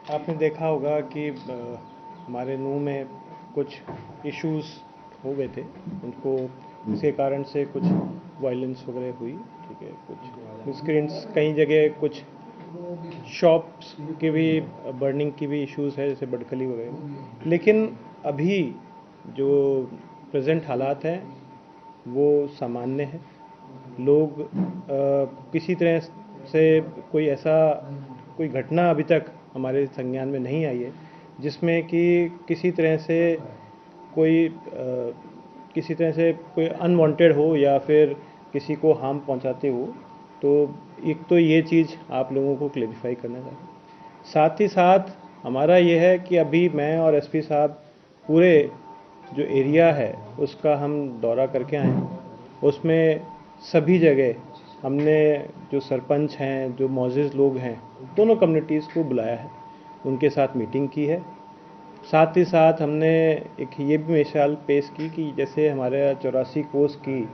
आपने देखा होगा कि हमारे नूह में कुछ इश्यूज हो गए थे, उनको इसके कारण से कुछ वायलेंस वगैरह हुई, ठीक है, कुछ मिसक्रेंट्स, कई जगह कुछ शॉप्स की भी बर्निंग की भी इश्यूज है, जैसे बडखली वगैरह। लेकिन अभी जो प्रेजेंट हालात हैं वो सामान्य है। लोग किसी तरह से कोई घटना अभी तक हमारे संज्ञान में नहीं आई है जिसमें कि किसी तरह से कोई अनवांटेड हो या फिर किसी को हार्म पहुंचाते हो। तो एक तो ये चीज़ आप लोगों को क्लेरिफाई करना चाहिए। साथ ही साथ हमारा ये है कि अभी मैं और एसपी साहब पूरे जो एरिया है उसका हम दौरा करके आए हैं। उसमें सभी जगह हमने जो सरपंच हैं, जो मौजूद लोग हैं, दोनों कम्युनिटीज़ को बुलाया है, उनके साथ मीटिंग की है। साथ ही साथ हमने एक ये भी मिसाल पेश की कि जैसे हमारे 84 कोस की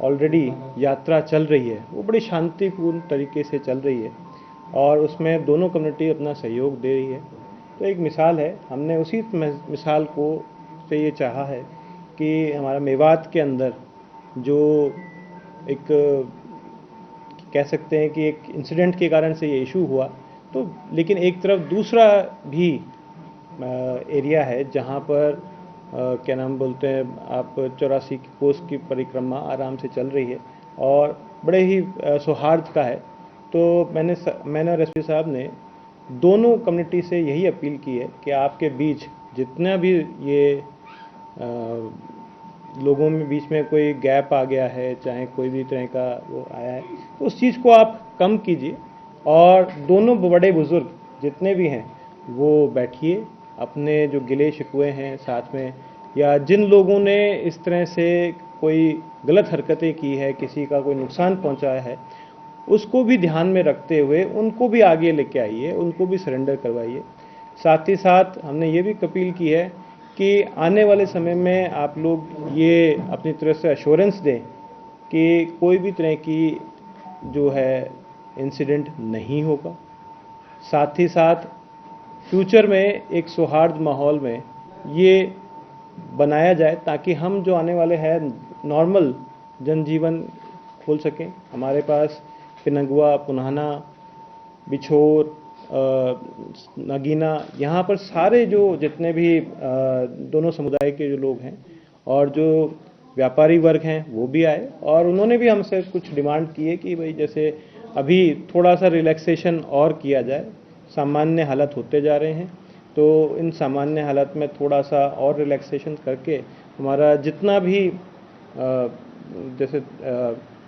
ऑलरेडी यात्रा चल रही है, वो बड़ी शांतिपूर्ण तरीके से चल रही है और उसमें दोनों कम्युनिटी अपना सहयोग दे रही है। तो एक मिसाल है, हमने उसी मिसाल को से ये चाहा है कि हमारा मेवात के अंदर जो एक कह सकते हैं कि एक इंसिडेंट के कारण से ये इशू हुआ, तो लेकिन एक तरफ दूसरा भी एरिया है जहाँ पर क्या नाम बोलते हैं आप 84 कोस की परिक्रमा आराम से चल रही है और बड़े ही सौहार्द का है। तो मैंने और एसपी साहब ने दोनों कम्युनिटी से यही अपील की है कि आपके बीच जितना भी ये लोगों में बीच में कोई गैप आ गया है, चाहे कोई भी तरह का वो आया है, तो उस चीज़ को आप कम कीजिए और दोनों बड़े बुजुर्ग जितने भी हैं वो बैठिए, अपने जो गिले शिकवे हैं साथ में, या जिन लोगों ने इस तरह से कोई गलत हरकतें की है, किसी का कोई नुकसान पहुंचाया है, उसको भी ध्यान में रखते हुए उनको भी आगे लेके आइए, उनको भी सरेंडर करवाइए। साथ ही साथ हमने ये भी अपील की है कि आने वाले समय में आप लोग ये अपनी तरफ से एश्योरेंस दें कि कोई भी तरह की जो है इंसिडेंट नहीं होगा। साथ ही साथ फ्यूचर में एक सौहार्द माहौल में ये बनाया जाए ताकि हम जो आने वाले हैं नॉर्मल जनजीवन खोल सकें। हमारे पास पिनगुआ, पुनाना, बिछोर, नगीना, यहाँ पर सारे जो जितने भी दोनों समुदाय के जो लोग हैं और जो व्यापारी वर्ग हैं वो भी आए और उन्होंने भी हमसे कुछ डिमांड की है कि भाई जैसे अभी थोड़ा सा रिलैक्सेशन और किया जाए, सामान्य हालत होते जा रहे हैं, तो इन सामान्य हालत में थोड़ा सा और रिलैक्सेशन करके हमारा जितना भी जैसे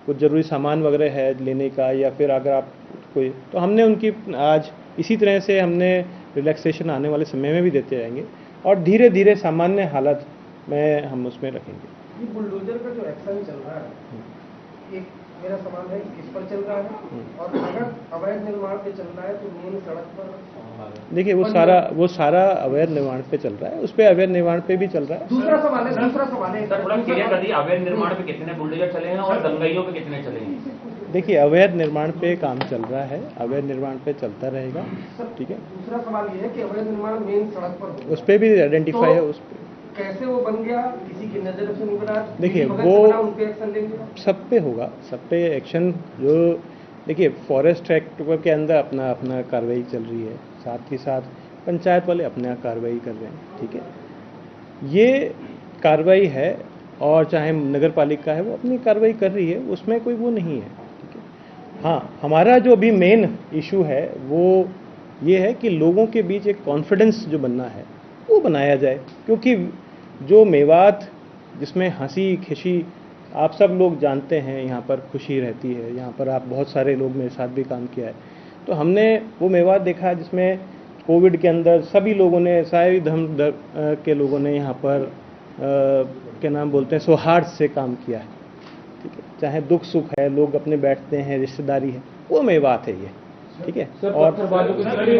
कुछ ज़रूरी सामान वगैरह है लेने का, या फिर अगर आप कोई, तो हमने उनकी आज इसी तरह से हमने रिलैक्सेशन आने वाले समय में भी देते जाएंगे और धीरे धीरे सामान्य हालत में हम उसमें रखेंगे। ये बुलडोजर का जो एक्शन चल रहा है, एक मेरा सवाल है किस पर चल रहा है, और अगर अवैध निर्माण पे चल रहा है तो मेन सड़क पर देखिए वो सारा अवैध निर्माण पे चल रहा है, उस पर अवैध निर्माण पे भी चल रहा है। दूसरा सवाल है सर, थोड़ा क्लियर कर दिए, अवैध निर्माण पे कितने बुलडोजर चले हैं और दंगाइयों पे कितने चले हैं? देखिए अवैध निर्माण पे काम चल रहा है, अवैध निर्माण पे चलता रहेगा, ठीक है। दूसरा सवाल ये है कि अवैध निर्माण मेन सड़क पर उस पर भी आइडेंटिफाई है, उस पर कैसे वो बन गया, किसी की नजर से नहीं बना, देखिए वो उन पे एक्शन लेंगे, सब पे होगा, सब पे एक्शन। जो देखिए फॉरेस्ट एक्ट के अंदर अपना अपना कार्रवाई चल रही है, साथ ही साथ पंचायत वाले अपना कार्रवाई कर रहे हैं, ठीक है। ये कार्रवाई है और चाहे नगर पालिका है वो अपनी कार्रवाई कर रही है, उसमें कोई वो नहीं है, ठीक है। हाँ, हमारा जो अभी मेन इशू है वो ये है कि लोगों के बीच एक कॉन्फिडेंस जो बनना है वो बनाया जाए, क्योंकि जो मेवात जिसमें हंसी खुशी आप सब लोग जानते हैं, यहाँ पर खुशी रहती है, यहाँ पर आप बहुत सारे लोग मेरे साथ भी काम किया है, तो हमने वो मेवात देखा जिसमें कोविड के अंदर सभी लोगों ने, सारे धर्म के लोगों ने यहाँ पर क्या नाम बोलते हैं सौहार्द से काम किया है, ठीक है। चाहे दुख सुख है, लोग अपने बैठते हैं, रिश्तेदारी है, वो मेवात है ये। ठीक है। और पहले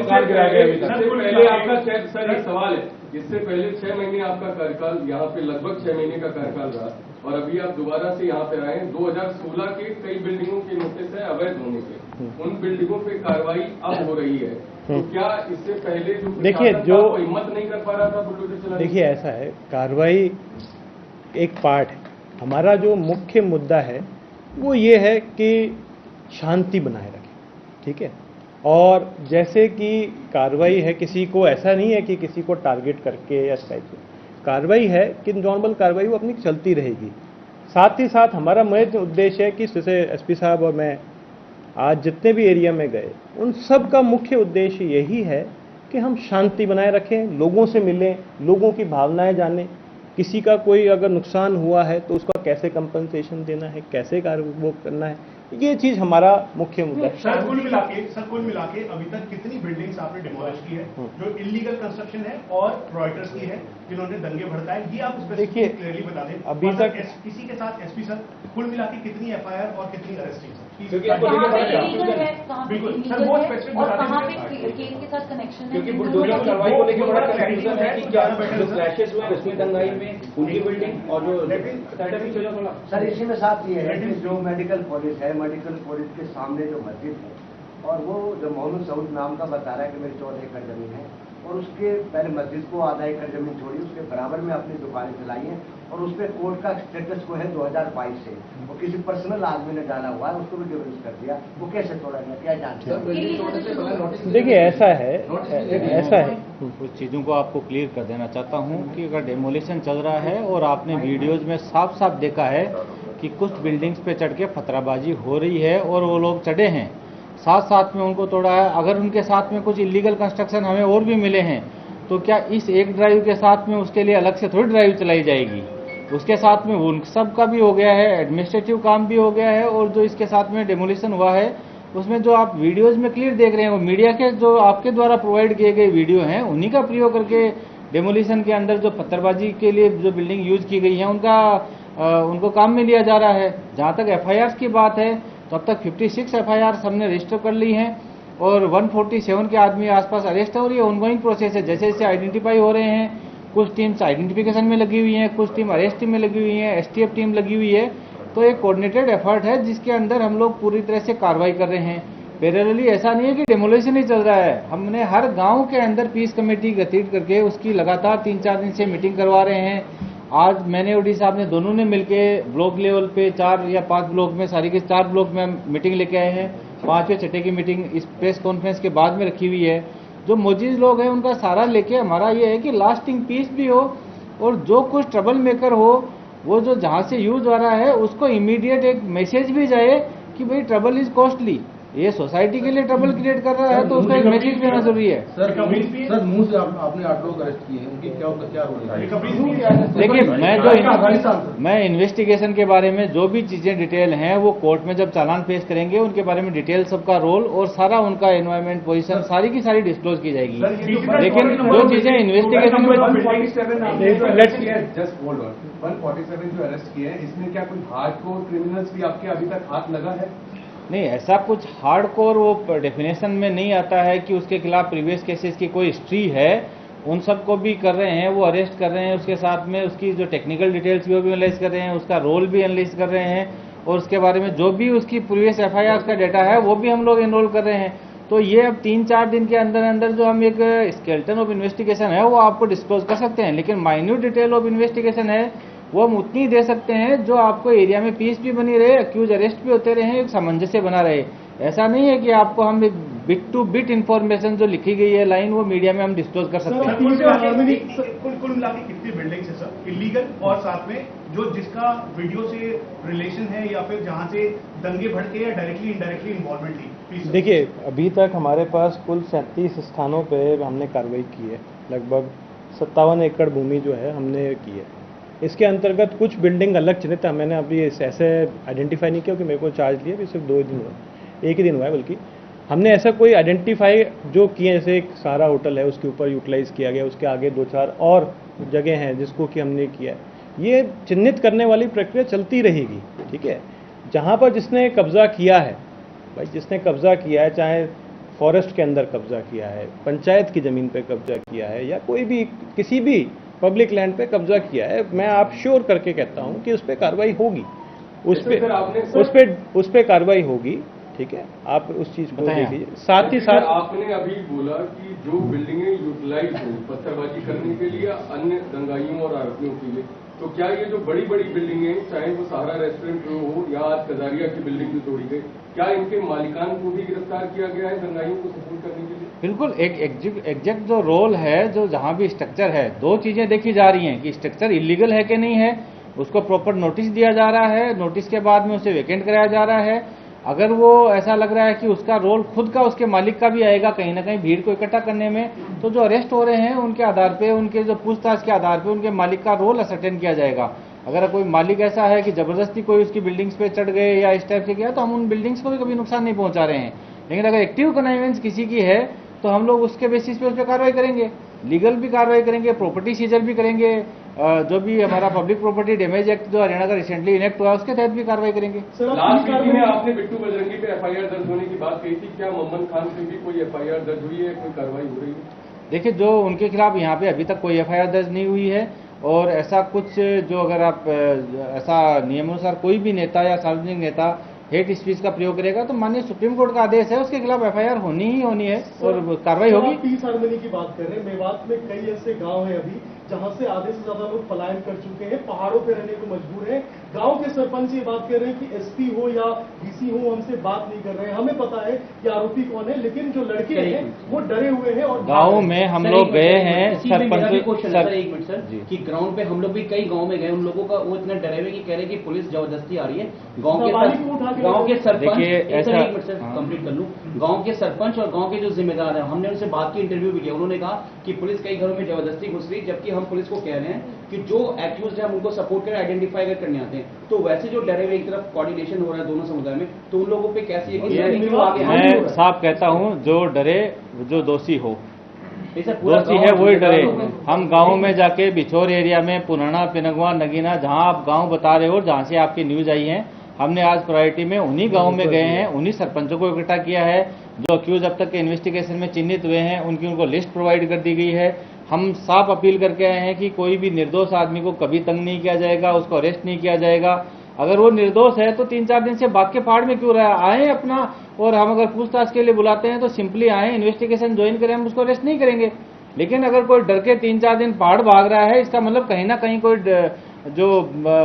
आपका सर एक सवाल है, इससे पहले 6 महीने आपका कार्यकाल यहाँ पे लगभग 6 महीने का कार्यकाल रहा और अभी आप दोबारा से यहाँ पे आए हैं। 2016 के कई बिल्डिंगों के नोटिस है अवैध होने के, उन बिल्डिंगों पे कार्रवाई अब हो रही है, तो क्या इससे पहले जो देखिए जो हिम्मत नहीं कर पा रहा था बुलडोजर चलाने? देखिए ऐसा है, कार्रवाई एक पार्ट है, हमारा जो मुख्य मुद्दा है वो ये है कि शांति बनाए रखें, ठीक है। और जैसे कि कार्रवाई है, किसी को ऐसा नहीं है कि किसी को टारगेट करके या इस टाइप से कार्रवाई है कि नॉर्मल कार्रवाई वो अपनी चलती रहेगी। साथ ही साथ हमारा मुख्य उद्देश्य है कि जैसे एसपी साहब और मैं आज जितने भी एरिया में गए, उन सब का मुख्य उद्देश्य यही है कि हम शांति बनाए रखें, लोगों से मिलें, लोगों की भावनाएं जानें, किसी का कोई अगर नुकसान हुआ है तो उसका कैसे कंपनसेशन देना है, कैसे वो करना है, ये चीज हमारा मुख्य मुद्दा है। सर कुल मिला के अभी तक कितनी बिल्डिंग्स आपने डिमोलिश की है जो इलीगल कंस्ट्रक्शन है और रॉयटर्स की है जिन्होंने दंगे भड़काए, ये आप देखिए क्लियरली बता दें। अभी तक इसी के साथ एसपी सर कुल मिला के कितनी एफआईआर और कितनी अरेस्टिंग? बिल्कुल सर, वो स्पेसिफिक और कहां पे केस के साथ कनेक्शन है, क्योंकि बुलडोजर कार्रवाई को लेकर बड़ा कंफ्यूजन है कि क्या जो क्लैशेस हुए उसमें दंगाई में उनकी बिल्डिंग और जो सर इसी में साथ ये है कि जो मेडिकल कॉलेज है, मेडिकल कॉलेज के सामने जो मस्जिद है और वो जो मोहम्मद सऊद नाम का बता रहा है कि मेरी 14 एकड़ जमीन है और उसके पहले मस्जिद को आधा एकड़ जमीन छोड़ी, उसके बराबर में अपनी दुकानें चलाई हैं और उस पर कोर्ट का स्टेटस को है 2022 से, वो किसी पर्सनल आदमी ने डाला हुआ है, उसको भी डिवोर्स कर दिया, वो कैसे तोड़ा गया, क्या जानते हैं? देखिए ऐसा है कुछ चीज़ों को आपको क्लियर कर देना चाहता हूं कि अगर डेमोलिशन चल रहा है और आपने वीडियोज में साफ साफ देखा है कि कुछ बिल्डिंग्स पे चढ़ के पथराबाजी हो रही है और वो लोग चढ़े हैं, साथ साथ में उनको तोड़ा है। अगर उनके साथ में कुछ इलीगल कंस्ट्रक्शन हमें और भी मिले हैं तो क्या इस एक ड्राइव के साथ में उसके लिए अलग से थोड़ी ड्राइव चलाई जाएगी? उसके साथ में उन सब का भी हो गया है, एडमिनिस्ट्रेटिव काम भी हो गया है और जो इसके साथ में डेमोलिशन हुआ है उसमें जो आप वीडियोज में क्लियर देख रहे हैं वो मीडिया के जो आपके द्वारा प्रोवाइड किए गए वीडियो हैं उन्हीं का प्रयोग करके डेमोलिशन के अंदर जो पत्थरबाजी के लिए जो बिल्डिंग यूज की गई है उनको काम में लिया जा रहा है। जहां तक एफआईआर की बात है तो अब तक 56 एफआईआर हमने रजिस्टर कर ली हैं और 147 के आदमी आसपास अरेस्ट है और ये ऑनगोइंग प्रोसेस है। जैसे जैसे आइडेंटिफाई हो रहे हैं, कुछ टीम्स आइडेंटिफिकेशन में लगी हुई हैं, कुछ टीम अरेस्ट में लगी हुई हैं, एसटीएफ टीम लगी हुई है, तो एक कोऑर्डिनेटेड एफर्ट है जिसके अंदर हम लोग पूरी तरह से कार्रवाई कर रहे हैं। पैरेलली ऐसा नहीं है कि डेमोलिशन ही चल रहा है, हमने हर गांव के अंदर पीस कमेटी गठित करके उसकी लगातार 3-4 दिन से मीटिंग करवा रहे हैं। आज मैंने ओडी साहब ने दोनों ने मिलके ब्लॉक लेवल पे 4 या 5 ब्लॉक में, सारी के 4 ब्लॉक में मीटिंग लेके आए हैं। 5वें छठे की मीटिंग इस प्रेस कॉन्फ्रेंस के बाद में रखी हुई है। जो मौजूद लोग हैं उनका सारा लेके हमारा ये है कि लास्टिंग पीस भी हो और जो कुछ ट्रबल मेकर हो वो जो जहां से यूज हो रहा है उसको इमीडिएट एक मैसेज भी जाए कि भाई ट्रबल इज कॉस्टली, ये सोसाइटी के लिए ट्रबल क्रिएट कर रहा है तो उसका एक मैसेज देना जरूरी है। सर मुंह से आपने 8 लोग अरेस्ट किए हैं, उनकी क्या रोल है? देखिए मैं इन्वेस्टिगेशन के बारे में जो भी चीजें डिटेल हैं वो कोर्ट में जब चालान पेश करेंगे उनके बारे में डिटेल सबका रोल और सारा उनका एनवायरमेंट पोजीशन सारी की सारी डिस्क्लोज की जाएगी। लेकिन जो चीजें इन्वेस्टिगेशन में 147 जो अरेस्ट किए हैं इसमें क्या कोई हार्डकोर क्रिमिनल्स भी आपके अभी तक हाथ लगा है? नहीं, ऐसा कुछ हार्डकोर वो डेफिनेशन में नहीं आता है कि उसके खिलाफ प्रीवियस केसेस की कोई हिस्ट्री है। उन सबको भी कर रहे हैं, वो अरेस्ट कर रहे हैं, उसके साथ में उसकी जो टेक्निकल डिटेल्स वो भी एनालाइज कर रहे हैं, उसका रोल भी एनालाइज कर रहे हैं और उसके बारे में जो भी उसकी प्रीवियस एफआईआर का डाटा है वो भी हम लोग एनरोल कर रहे हैं। तो ये अब 3-4 दिन के अंदर अंदर जो हम एक स्केलेटन ऑफ इन्वेस्टिगेशन है वो आपको डिस्क्लोज कर सकते हैं, लेकिन माइन्यूट डिटेल ऑफ इन्वेस्टिगेशन है वो हम उतनी दे सकते हैं जो आपको एरिया में पीस भी बनी रहे, अक्यूज अरेस्ट भी होते रहे, एक सामंजस्य बना रहे। ऐसा नहीं है कि आपको हम एक बिट टू बिट इन्फॉर्मेशन जो लिखी गई है लाइन वो मीडिया में हम डिस्क्लोज कर सकते हैं। कुल मिला के कितनी बिल्डिंग्स है सर इलीगल और साथ में जो जिसका वीडियो से रिलेशन है या फिर जहां से दंगे भड़के या डायरेक्टली इनडायरेक्टली इन्वॉल्वमेंट थी? देखिए अभी तक हमारे पास कुल 37 स्थानों पे हमने कार्रवाई की है, लगभग 57 एकड़ भूमि जो है हमने की है। इसके अंतर्गत कुछ बिल्डिंग अलग चिन्हित है, मैंने अभी ऐसे आइडेंटिफाई नहीं किया क्योंकि मेरे को चार्ज लिया, अभी सिर्फ 2 दिन हुआ, 1 ही दिन हुआ है, बल्कि हमने ऐसा कोई आइडेंटिफाई जो किए, जैसे एक सारा होटल है उसके ऊपर यूटिलाइज किया गया, उसके आगे 2-4 और जगह हैं जिसको कि हमने किया है। ये चिन्हित करने वाली प्रक्रिया चलती रहेगी, ठीक है। जहाँ पर जिसने कब्जा किया है, भाई जिसने कब्जा किया है, चाहे फॉरेस्ट के अंदर कब्जा किया है, पंचायत की ज़मीन पे कब्जा किया है, या कोई भी किसी भी पब्लिक लैंड पे कब्जा किया है, मैं आप श्योर करके कहता हूं कि उस पर कार्रवाई होगी, उस पे कार्रवाई होगी। ठीक है, आप उस चीज को देख लीजिए। साथ ही साथ आपने अभी बोला कि जो बिल्डिंगें यूटिलाइज हुई पत्थरबाजी करने के लिए अन्य दंगाइयों और आरोपियों के लिए, तो क्या ये जो बड़ी बड़ी बिल्डिंगें, चाहे वो सहारा रेस्टोरेंट हो या आज कजारिया की बिल्डिंग जो तोड़ी गई, क्या इनके मालिकान को भी गिरफ्तार किया गया है दंगाइयों को सपोर्ट करने के लिए? बिल्कुल, एक एग्जैक्ट जो रोल है, जो जहां भी स्ट्रक्चर है, दो चीजें देखी जा रही हैं कि स्ट्रक्चर इलीगल है कि नहीं है, उसको प्रॉपर नोटिस दिया जा रहा है, नोटिस के बाद में उसे वेकेंट कराया जा रहा है। अगर वो ऐसा लग रहा है कि उसका रोल खुद का, उसके मालिक का भी आएगा कहीं ना कहीं भीड़ को इकट्ठा करने में, तो जो अरेस्ट हो रहे हैं उनके आधार पे, उनके जो पूछताछ के आधार पे उनके मालिक का रोल असर्टेन किया जाएगा। अगर कोई मालिक ऐसा है कि जबरदस्ती कोई उसकी बिल्डिंग्स पे चढ़ गए या इस टाइप से किया, तो हम उन बिल्डिंग्स को भी कभी नुकसान नहीं पहुंचा रहे हैं। लेकिन अगर एक्टिव कनाइवेंस किसी की है तो हम लोग उसके बेसिस पे उस पर कार्रवाई करेंगे, लीगल भी कार्रवाई करेंगे, प्रॉपर्टी सीजर भी करेंगे, जो भी हमारा पब्लिक प्रॉपर्टी डैमेज एक्ट जो हरियाणा का रिसेंटली इनेक्ट हुआ उसके तहत भी कार्रवाई करेंगे। लास्ट वीक में आपने बिट्टू बजरंगी पे एफआईआर दर्ज होने की बात कही थी, क्या मोहम्मद खान पे भी कोई एफआईआर दर्ज हुई है, कोई कार्रवाई हो रही है? देखिए, जो उनके खिलाफ यहाँ पे अभी तक कोई एफआईआर दर्ज नहीं हुई है, और ऐसा कुछ जो अगर आप ऐसा नियमानुसार कोई भी नेता या सार्वजनिक नेता हेट स्पीच का प्रयोग करेगा तो माननीय सुप्रीम कोर्ट का आदेश है, उसके खिलाफ एफआईआर होनी ही होनी है और कार्रवाई होगी। पीस हार्मनी की बात कर रहे हैं, मेवात में कई ऐसे गांव हैं अभी जहां से आधे से ज्यादा लोग पलायन कर चुके हैं, पहाड़ों पे रहने को मजबूर हैं। गांव के सरपंच ये बात कर रहे हैं कि एसपी हो या डीसी हो हमसे बात नहीं कर रहे हैं, हमें पता है कि आरोपी कौन है, लेकिन जो लड़के हैं वो डरे हुए हैं। और गाँव में हम लोग गए हैं, सरपंच एक मिनट सर, कि ग्राउंड पे हम लोग भी कई गाँव में गए, उन लोगों का वो इतना डरे हुए कि कह रहे कि पुलिस जबरदस्ती आ रही है। गाँव के सरपंच, कंप्लीट कर लूं, गांव के सरपंच और गांव के जो जिम्मेदार हैं, हमने उनसे बात की, इंटरव्यू भी किया, उन्होंने कहा कि पुलिस कई घरों में जबरदस्ती घुस रही, जबकि हम पुलिस को कह रहे हैं कि जो एक्यूज है हम उनको सपोर्ट करें, आइडेंटिफाई अगर करने आते हैं। तो वैसे जो डरे हुए एक तरफ कोऑर्डिनेशन हो रहा है दोनों समुदाय में, तो उन लोगों पे कैसी है कि मैं साफ कहता हूं, जो डरे, जो दोषी हो, दोषी है वही डरे। हम गाँव में जाके बिछोर एरिया में पुराना पिनगवा नगीना जहां आप गाँव बता रहे हो, जहां से आपकी न्यूज आई है, हमने आज प्रायोरिटी में उन्हीं गांव में गए हैं, उन्हीं सरपंचों को इकट्ठा किया है, जो अक्यूज अब तक के इन्वेस्टिगेशन में चिन्हित हुए हैं, उनको लिस्ट प्रोवाइड कर दी गई है। हम साफ अपील करके आए हैं कि कोई भी निर्दोष आदमी को कभी तंग नहीं किया जाएगा, उसको अरेस्ट नहीं किया जाएगा। अगर वो निर्दोष है तो 3-4 दिन से भाग के पहाड़ में क्यों रहा, आए अपना, और हम अगर पूछताछ के लिए बुलाते हैं तो सिंपली आए, इन्वेस्टिगेशन ज्वाइन करें, हम उसको अरेस्ट नहीं करेंगे। लेकिन अगर कोई डर के 3-4 दिन पहाड़ भाग रहा है, इसका मतलब कहीं ना कहीं कोई जो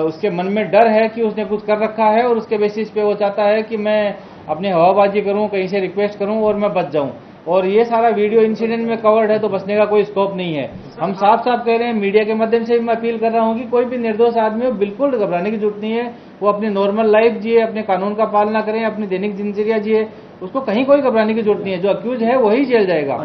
उसके मन में डर है कि उसने कुछ कर रखा है, और उसके बेसिस पे वो चाहता है कि मैं अपनी हवाबाजी करूं, कहीं से रिक्वेस्ट करूं और मैं बच जाऊं। और ये सारा वीडियो इंसिडेंट में कवर्ड है, तो बचने का कोई स्कोप नहीं है। हम साफ साफ कह रहे हैं, मीडिया के माध्यम से भी मैं अपील कर रहा हूं कि कोई भी निर्दोष आदमी हो, बिल्कुल घबराने की जरूरत नहीं है। वो अपनी नॉर्मल लाइफ जिए, अपने कानून का पालना करें, अपनी दैनिक दिनचर्या जिए, उसको कहीं कोई घबराने की जरूरत नहीं है। जो अक्यूज है वही जेल जाएगा।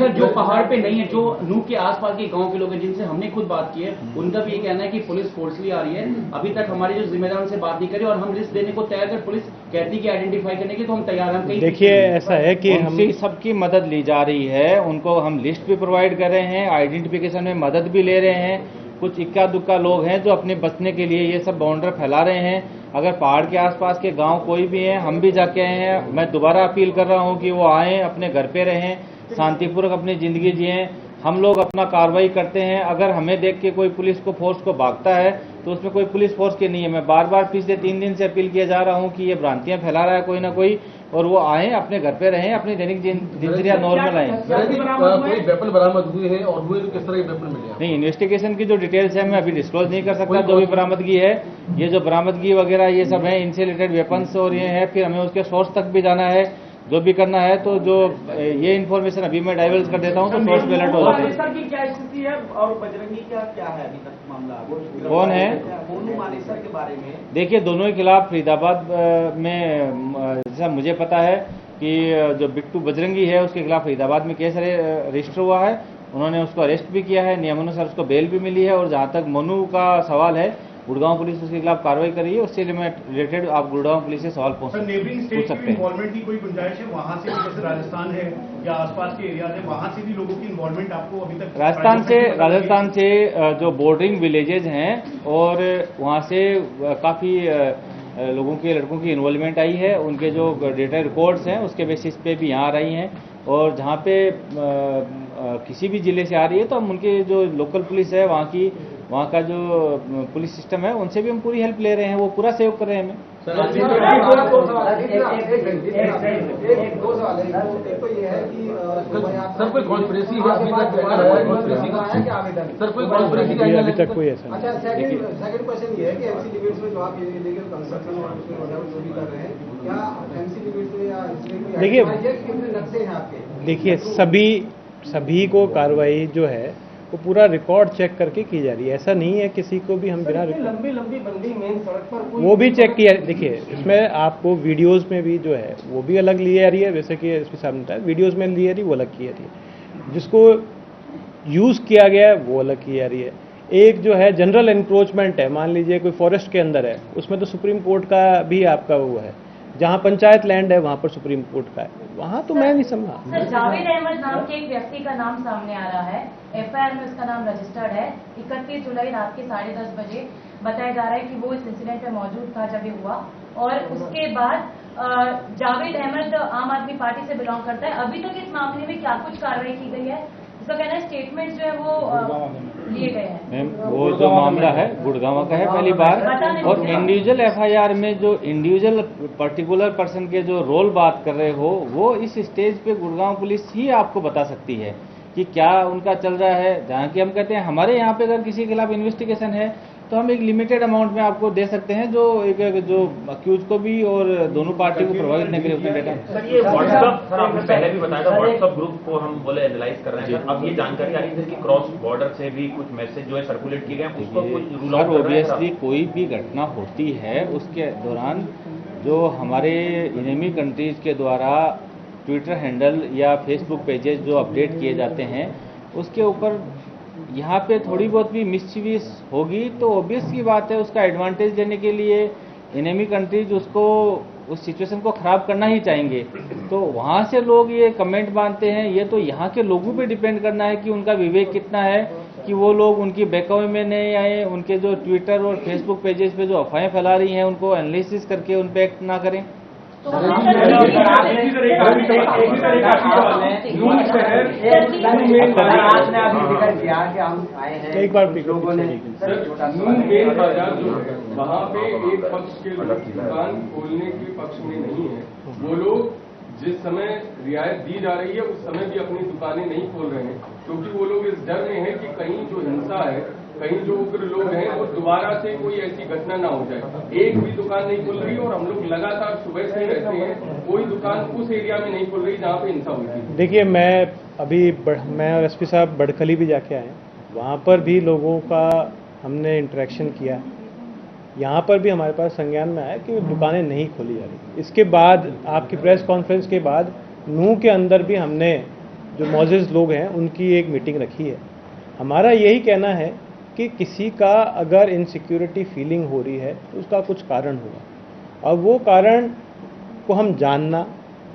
जो पहाड़ पे नहीं है, जो नूह के आसपास के गांव के लोग हैं जिनसे हमने खुद बात की है, उनका भी ये कहना है कि पुलिस फोर्सली आ रही है। अभी तक हमारे जो जिम्मेदार उनसे बात नहीं करी, और हम लिस्ट देने को तैयार है। पुलिस कहती कि आइडेंटिफाई करने की, तो हम तैयार हैं। देखिए, ऐसा है कि हम सबकी मदद ली जा रही है, उनको हम लिस्ट भी प्रोवाइड कर रहे हैं, आइडेंटिफिकेशन में मदद भी ले रहे हैं। कुछ इक्का दुक्का लोग हैं जो अपने बचने के लिए ये सब बाउंड्री फैला रहे हैं। अगर पहाड़ के आसपास के गांव कोई भी हैं, हम भी जाके आए हैं, मैं दोबारा अपील कर रहा हूं कि वो आएं, अपने घर पे रहें, शांतिपूर्वक अपनी जिंदगी जिएं। हम लोग अपना कार्रवाई करते हैं। अगर हमें देख के कोई पुलिस को फोर्स को भागता है तो उसमें कोई पुलिस फोर्स की नहीं है। मैं बार बार पिछले 3 दिन से अपील किया जा रहा हूं कि ये भ्रांतियां फैला रहा है कोई ना कोई, और वो आए, अपने घर पे रहें, अपनी दैनिक दिनचर्या नॉर्मल आए। कोई वेपन बरामद हुए हैं, और हुए तो किस तरह के वेपन मिले? नहीं, इन्वेस्टिगेशन की जो डिटेल्स है मैं अभी डिस्क्लोज नहीं कर सकता। जो भी बरामदगी है, ये जो बरामदगी वगैरह ये सब है, इनसे रिलेटेड वेपन्स और ये है, फिर हमें उसके सोर्स तक भी जाना है, जो भी करना है। तो जो ये इन्फॉर्मेशन अभी मैं डाइवर्स कर देता हूँ तो सोर्स पे अलर्ट हो जाता है। की क्या स्थिति है और बजरंगी का क्या है अभी तक मामला? कौन है? मोनू मानेसर के बारे में देखिए, दोनों के खिलाफ फरीदाबाद में जैसा मुझे पता है कि जो बिट्टू बजरंगी है उसके खिलाफ फरीदाबाद में केस रजिस्टर हुआ है। उन्होंने उसको अरेस्ट भी किया है, नियमानुसार उसको बेल भी मिली है। और जहां तक मोनू का सवाल है, गुड़गांव पुलिस उसके खिलाफ कार्रवाई कर रही है। उससे रिलेटेड आप गुड़गांव पुलिस से सवाल पूछ सकते हैं। इन्वॉल्वमेंट की कोई गुंजाइश है वहां से, जैसे राजस्थान है या आसपास के एरिया है, वहां से भी लोगों की इन्वॉल्वमेंट आपको अभी तक? राजस्थान से जो बॉर्डरिंग विलेजेज हैं और वहां से काफी लोगों के, लड़कों की इन्वॉल्वमेंट आई है। उनके जो डेटा रिकॉर्ड्स हैं उसके बेसिस पे भी यहाँ आ रही हैं। और जहाँ पे किसी भी ज़िले से आ रही है तो हम उनके जो लोकल पुलिस है वहाँ का जो पुलिस सिस्टम है उनसे भी हम पूरी हेल्प ले रहे हैं, वो पूरा सहयोग कर रहे हैं हमें। एक दो सवाल है। एक तो ये है कि सर कोई कॉन्स्पिरेसी है अभी तक सर कोई कॉन्स्पिरेसी का अभी तक कोई ऐसा अच्छा, सेकंड क्वेश्चन ये है कि एमसी लिमिट्स में जो आप इलीगल कंस्ट्रक्शन और उसमें वगैरह जो भी कर रहे हैं, क्या एमसी लिमिट्स में या इसमें कोई देखिए कितने नक्शे हैं आपके? देखिए सभी को कार्रवाई जो है वो पूरा रिकॉर्ड चेक करके की जा रही है। ऐसा नहीं है किसी को भी हम बिना लंबी बंदी मेन सड़क पर कोई वो भी चेक किया। देखिए इसमें आपको वीडियोस में भी जो है वो भी अलग ली जा रही है, वैसे कि इसके सामने बताया वीडियोस में ली जा रही है वो अलग की जा रही है, जिसको यूज़ किया गया है वो अलग की जा रही है। एक जो है जनरल एनक्रोचमेंट है, मान लीजिए कोई फॉरेस्ट के अंदर है, उसमें तो सुप्रीम कोर्ट का भी आपका वो है। जहाँ पंचायत लैंड है वहाँ पर सुप्रीम कोर्ट का है, वहाँ तो मैं नहीं समझा। सर जावेद अहमद नाम के एक व्यक्ति का नाम सामने आ रहा है, एफआईआर में उसका नाम रजिस्टर्ड है। 31 जुलाई रात के 10:30 बजे बताया जा रहा है कि वो इस इंसिडेंट में मौजूद था जब ये हुआ, और उसके बाद जावेद अहमद आम आदमी पार्टी से बिलोंग करता है। अभी तक इस मामले में क्या कुछ कार्रवाई की गई है? इसका कहना है स्टेटमेंट जो है वो लिए गए हैं। मैम वो जो मामला है गुड़गांव का है पहली बार, और इंडिविजुअल एफआईआर में जो इंडिविजुअल पर्टिकुलर पर्सन के जो रोल बात कर रहे हो वो इस स्टेज पे गुड़गांव पुलिस ही आपको बता सकती है कि क्या उनका चल रहा है। जहाँ की हम कहते हैं हमारे यहाँ पे अगर किसी के खिलाफ इन्वेस्टिगेशन है तो हम एक लिमिटेड अमाउंट में आपको दे सकते हैं, जो अक्यूज को भी और दोनों पार्टी को प्रभावित नहीं करे उतना डेटा। सर ये व्हाट्सएप, सर आपने पहले भी बताया था व्हाट्सएप ग्रुप को हम बोले एनालाइज कर रहे हैं, अब ये जानकारी आ रही है कि क्रॉस बॉर्डर से भी कुछ मैसेज जो है सर्कुलेट किए गए हैं, उसको कुछ रूल आउट कर रहे हैं। ऑब्वियसली कोई भी घटना होती है उसके दौरान जो हमारे एनिमी कंट्रीज के द्वारा ट्विटर हैंडल या फेसबुक पेजेस जो अपडेट किए जाते हैं उसके ऊपर यहाँ पे थोड़ी बहुत भी मिसचिवियस होगी तो ऑब्वियस की बात है उसका एडवांटेज लेने के लिए एनिमी कंट्रीज उसको उस सिचुएशन को खराब करना ही चाहेंगे। तो वहाँ से लोग ये कमेंट बांधते हैं, ये तो यहाँ के लोगों पे डिपेंड करना है कि उनका विवेक कितना है कि वो लोग उनकी बहकावे में नहीं आए, उनके जो ट्विटर और फेसबुक पेजेस पे जो अफवाहें फैला रही हैं उनको एनालिसिस करके उन पे एक्ट ना करें। एक बार लोगों ने मेन बाजार जो है वहाँ पे एक पक्ष के लोग दुकान खोलने के पक्ष में नहीं है। वो लोग जिस समय रियायत दी जा रही है उस समय भी अपनी दुकानें नहीं खोल रहे हैं, क्योंकि वो लोग इस डर में है कि कहीं जो हिंसा है, कहीं जो उग्र लोग हैं वो दोबारा से कोई ऐसी घटना ना हो जाए। एक भी दुकान नहीं खुल रही और हम लोग लगातार सुबह से रहते हैं, कोई दुकान उस एरिया में नहीं खुल रही जहाँ पे हिंसा हुई थी। देखिए मैं और एसपी साहब बड़खली भी जाके आए, वहाँ पर भी लोगों का हमने इंटरेक्शन किया। यहाँ पर भी हमारे पास संज्ञान में आया कि दुकानें नहीं खोली जा रही। इसके बाद आपकी प्रेस कॉन्फ्रेंस के बाद नूह के अंदर भी हमने जो मौजूद लोग हैं उनकी एक मीटिंग रखी है। हमारा यही कहना है कि किसी का अगर इनसिक्योरिटी फीलिंग हो रही है तो उसका कुछ कारण होगा, और वो कारण को हम जानना,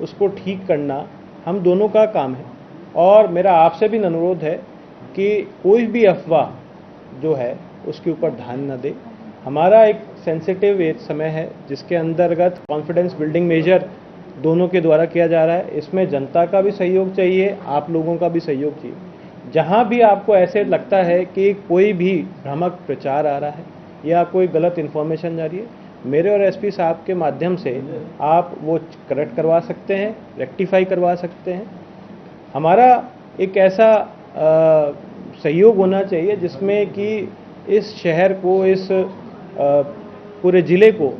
उसको ठीक करना हम दोनों का काम है। और मेरा आपसे भी अनुरोध है कि कोई भी अफवाह जो है उसके ऊपर ध्यान न दे। हमारा एक सेंसिटिव एक समय है जिसके अंतर्गत कॉन्फिडेंस बिल्डिंग मेजर दोनों के द्वारा किया जा रहा है। इसमें जनता का भी सहयोग चाहिए, आप लोगों का भी सहयोग चाहिए। जहां भी आपको ऐसे लगता है कि कोई भी भ्रामक प्रचार आ रहा है या कोई गलत इन्फॉर्मेशन जा रही है, मेरे और एसपी साहब के माध्यम से आप वो करेक्ट करवा सकते हैं, रेक्टिफाई करवा सकते हैं। हमारा एक ऐसा सहयोग होना चाहिए जिसमें कि इस शहर को, इस पूरे ज़िले को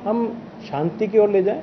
हम शांति की ओर ले जाएं।